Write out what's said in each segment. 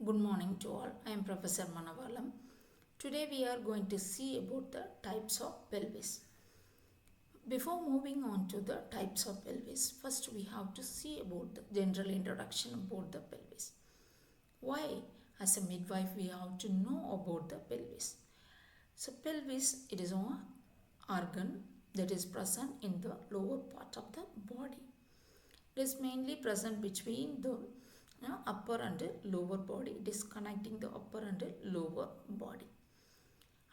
Good morning to all. I am Prof.Manavalam. Today we are going to see about the types of pelvis. Before moving on to the types of pelvis, first we have to see about the general introduction about the pelvis. Why, as a midwife, we have to know about the pelvis? So pelvis, it is an organ that is present in the lower part of the body. It is mainly present between the upper and lower body. It is connecting the upper and lower body.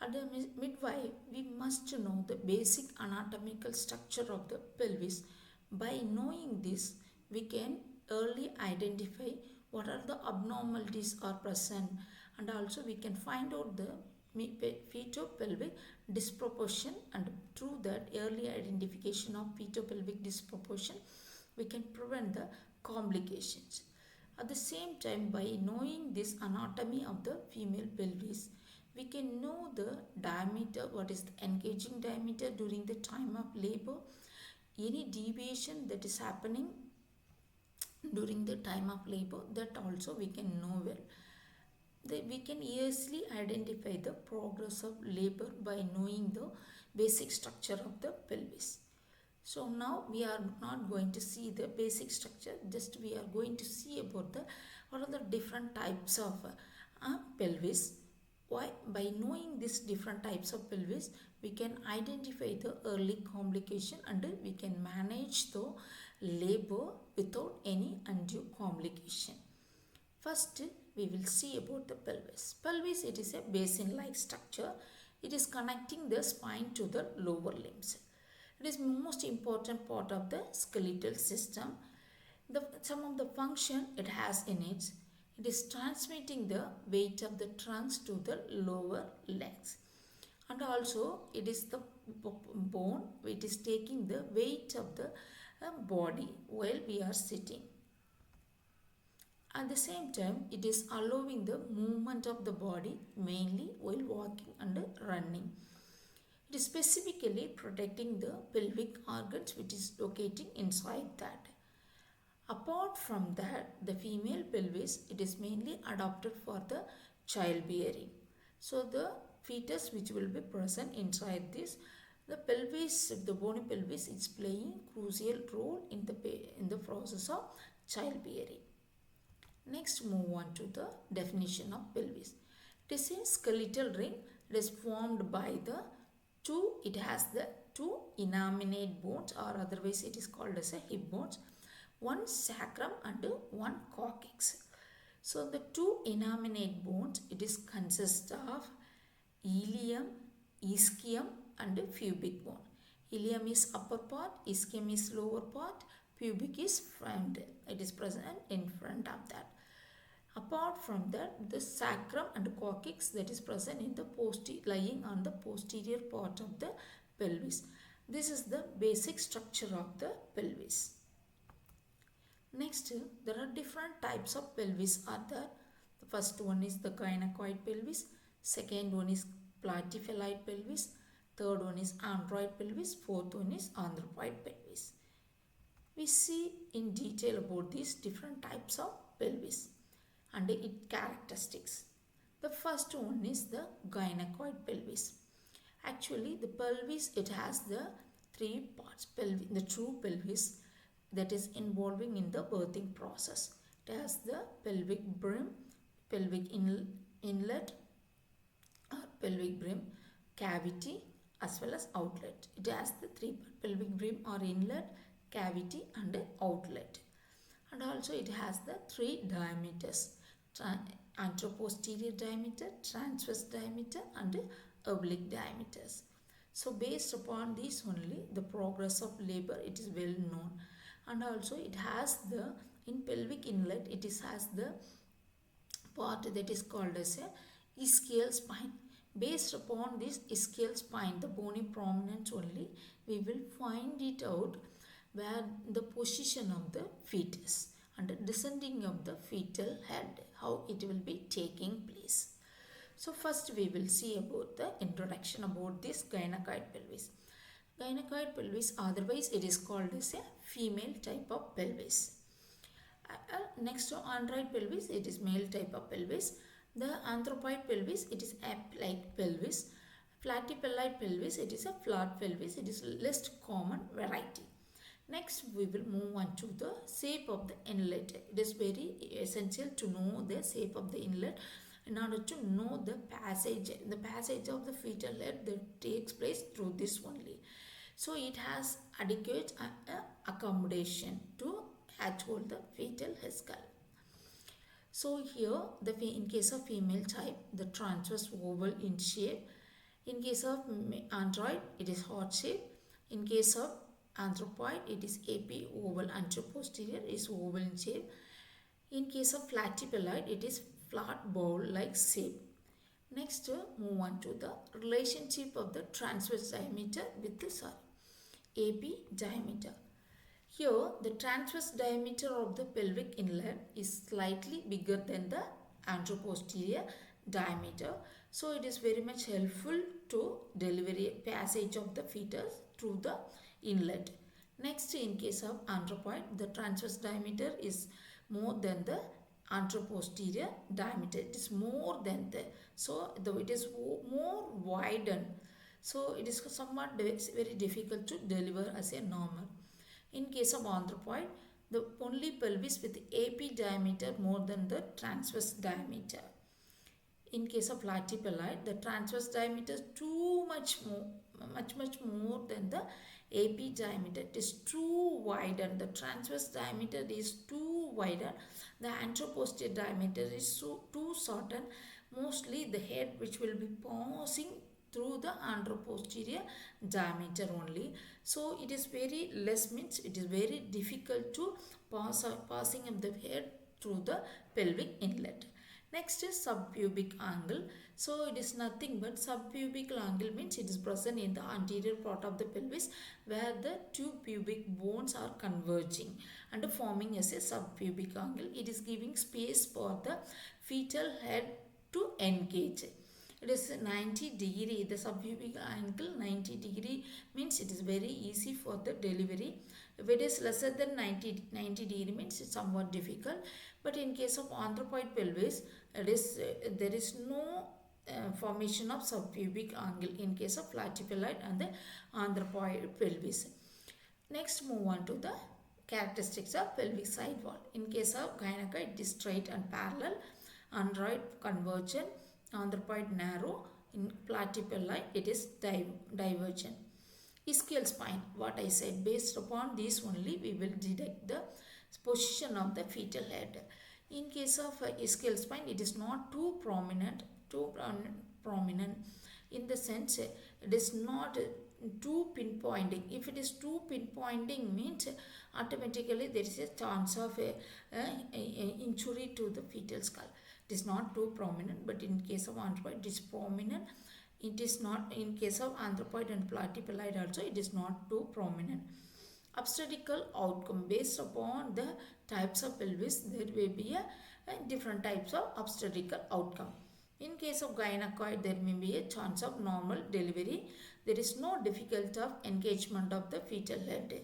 At the midwife, we must know the basic anatomical structure of the pelvis. By knowing this, we can early identify what are the abnormalities are present, and also we can find out the feto-pelvic disproportion, and through that early identification of feto-pelvic disproportion, we can prevent the complications. At the same time, by knowing this anatomy of the female pelvis, we can know the diameter, what is the engaging diameter during the time of labor, any deviation that is happening during the time of labor, that also we can know well. We can easily identify the progress of labor by knowing the basic structure of the pelvis. So now we are not going to see the basic structure, just we are going to see about the what are the different types of pelvis. Why? By knowing these different types of pelvis, we can identify the early complication and we can manage the labor without any undue complication. First, we will see about the pelvis. Pelvis, it is a basin-like structure. It is connecting the spine to the lower limbs. It is most important part of the skeletal system. Some of the function it has in it. It is transmitting the weight of the trunks to the lower legs. And also it is the bone which is taking the weight of the body while we are sitting. At the same time, it is allowing the movement of the body mainly while walking and running. It is specifically protecting the pelvic organs which is locating inside that. Apart from that, the female pelvis, it is mainly adapted for the childbearing. So the fetus which will be present inside this, the pelvis, the bony pelvis is playing crucial role in the process of childbearing. Next, move on to the definition of pelvis. It is a skeletal ring. It is formed by it has the two innominate bones, or otherwise it is called as a hip bones, one sacrum and one coccyx. So the two innominate bones, it is consist of ilium, ischium and pubic bone. Ilium is upper part, ischium is lower part, pubic is front. It is present in front of that. Apart from that, the sacrum and coccyx, that is present in the lying on the posterior part of the pelvis. This is the basic structure of the pelvis. Next, there are different types of pelvis are there. The first one is the gynecoid pelvis. Second one is platypelloid pelvis. Third one is anthropoid pelvis. Fourth one is anthropoid pelvis. We see in detail about these different types of pelvis and its characteristics. The first one is the gynecoid pelvis. Actually, the pelvis, it has the three parts. The true pelvis that is involving in the birthing process. It has the pelvic brim, pelvic inlet, or pelvic brim, cavity as well as outlet. It has the three pelvic brim or inlet, cavity and outlet. And also it has the three diameters: anteroposterior diameter, transverse diameter and oblique diameters. So based upon this only, the progress of labor, it is well known. And also it has in pelvic inlet, it has the part that is called as a ischial spine. Based upon this ischial spine, the bony prominence only, we will find it out where the position of the fetus and descending of the fetal head, how it will be taking place. So first we will see about the introduction about this gynecoid pelvis. Gynecoid pelvis, otherwise it is called as a female type of pelvis. Next to anthroid pelvis, it is male type of pelvis. The anthropoid pelvis, it is ape-like pelvis. Platypelloid pelvis, it is a flat pelvis. It is less common variety. Next, we will move on to the shape of the inlet. It is very essential to know the shape of the inlet in order to know the passage of the fetal head that takes place through this only. So it has adequate accommodation to hold the fetal head skull. So here, in case of female type, the transverse oval in shape. In case of android, it is heart shape. In case of anthropoid, it is AP oval anteroposterior is oval in shape. In case of platypelloid, it is flat bowl-like shape. Next, move on to the relationship of the transverse diameter with the AP diameter. Here, the transverse diameter of the pelvic inlet is slightly bigger than the anteroposterior diameter. So, it is very much helpful to delivery passage of the fetus through the inlet. Next, in case of anthropoid, the transverse diameter is more than the anteroposterior diameter. It is more than the, so though it is more widened. So, it is somewhat very difficult to deliver as a normal. In case of anthropoid, the only pelvis with AP diameter more than the transverse diameter. In case of platypelloid, the transverse diameter is much more than the AP diameter. It is too widened. The transverse diameter is too widened. The anteroposterior diameter is too shortened. Mostly the head which will be passing through the anteroposterior diameter only. So it is very less, means it is very difficult to passing of the head through the pelvic inlet. Next is subpubic angle. So it is nothing but subpubic angle means it is present in the anterior part of the pelvis where the two pubic bones are converging and forming as a subpubic angle. It is giving space for the fetal head to engage. It is 90 degree, the subpubic angle 90 degree means it is very easy for the delivery. If it is lesser than 90 degree means it's somewhat difficult. But in case of anthropoid pelvis, it is there is no formation of subpubic angle in case of platypelloid and the anthropoid pelvis. Next, move on to the characteristics of pelvic side wall. In case of gynecoid, it is straight and parallel, android convergent, anthropoid narrow, in platypelloid it is divergent. Ischial spine, what I said, based upon this only we will detect the position of the fetal head. In case of ischial spine, it is not too prominent in the sense it is not too pinpointing. If it is too pinpointing means automatically there is a chance of a injury to the fetal skull. It is not too prominent, but in case of anthropoid it is prominent. It is not in case of anthropoid and platypelloid also it is not too prominent. Obstetrical outcome, based upon the types of pelvis there will be a different types of obstetrical outcome. In case of gynecoid there may be a chance of normal delivery. There is no difficulty of engagement of the fetal head.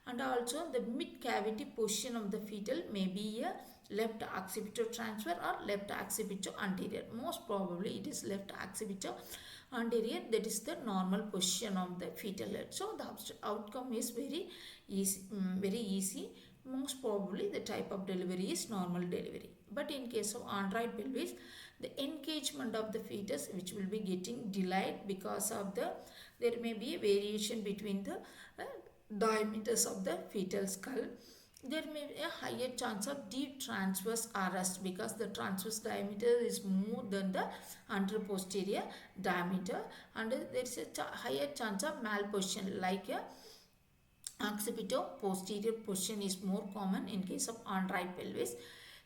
And also the mid cavity position of the fetal may be a left occipital transfer or left occipital anterior. Most probably it is left occipital anterior, that is the normal position of the fetal head. So the outcome is very easy. Most probably the type of delivery is normal delivery. But in case of android pelvis, the engagement of the fetus which will be getting delayed because of there may be a variation between the diameters of the fetal skull. There may be a higher chance of deep transverse arrest because the transverse diameter is more than the anteroposterior diameter, and there is a higher chance of malposition like a occipital-posterior position is more common in case of android pelvis.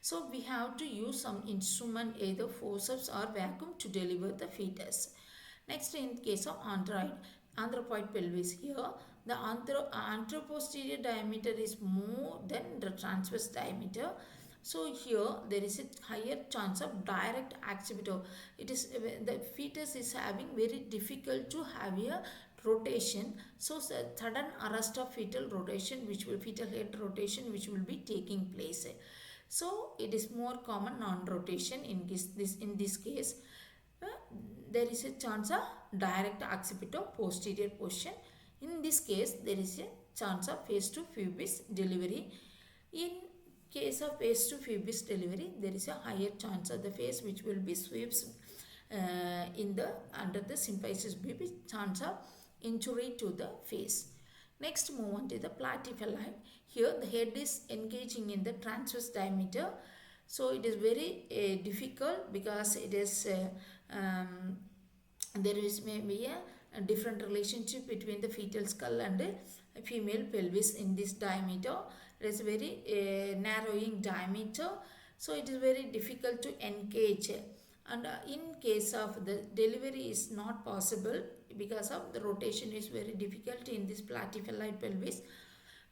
So we have to use some instrument, either forceps or vacuum, to deliver the fetus. Next, in case of anthropoid pelvis, here the anteroposterior diameter is more than the transverse diameter. So here there is a higher chance of direct occipital. It is the fetus is having very difficult to have a rotation. So sudden arrest of fetal rotation, fetal head rotation, which will be taking place. So it is more common non-rotation in this case. uh, there is a chance of direct occipital posterior position. In this case, there is a chance of face to pubis delivery. In case of face to pubis delivery, there is a higher chance of the face which will be sweeps in the under the symphysis pubis, chance of injury to the face. Next, move on to the platypelloid. Here the head is engaging in the transverse diameter. So it is very difficult because it is there is maybe a different relationship between the fetal skull and female pelvis in this diameter. It is very narrowing diameter, so it is very difficult to engage. And in case of the delivery is not possible because of the rotation is very difficult in this platypelloid pelvis.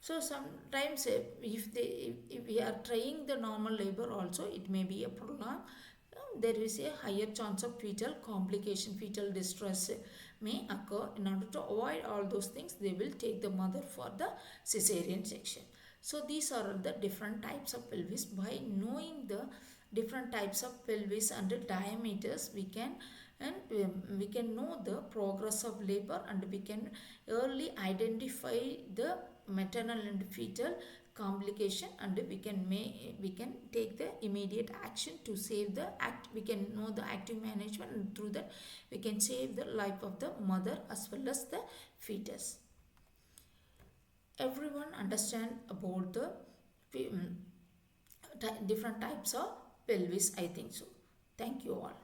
So sometimes if we are trying the normal labor also, it may be a prolonged. There is a higher chance of fetal complication, fetal distress may occur. In order to avoid all those things, they will take the mother for the cesarean section. So these are the different types of pelvis. By knowing the different types of pelvis and the diameters, we can know the progress of labor, and we can early identify the maternal and fetal complication, and we can take the immediate action to save the we can know the active management, and through that we can save the life of the mother as well as the fetus. Everyone understand about the different types of pelvis, I think so. Thank you all.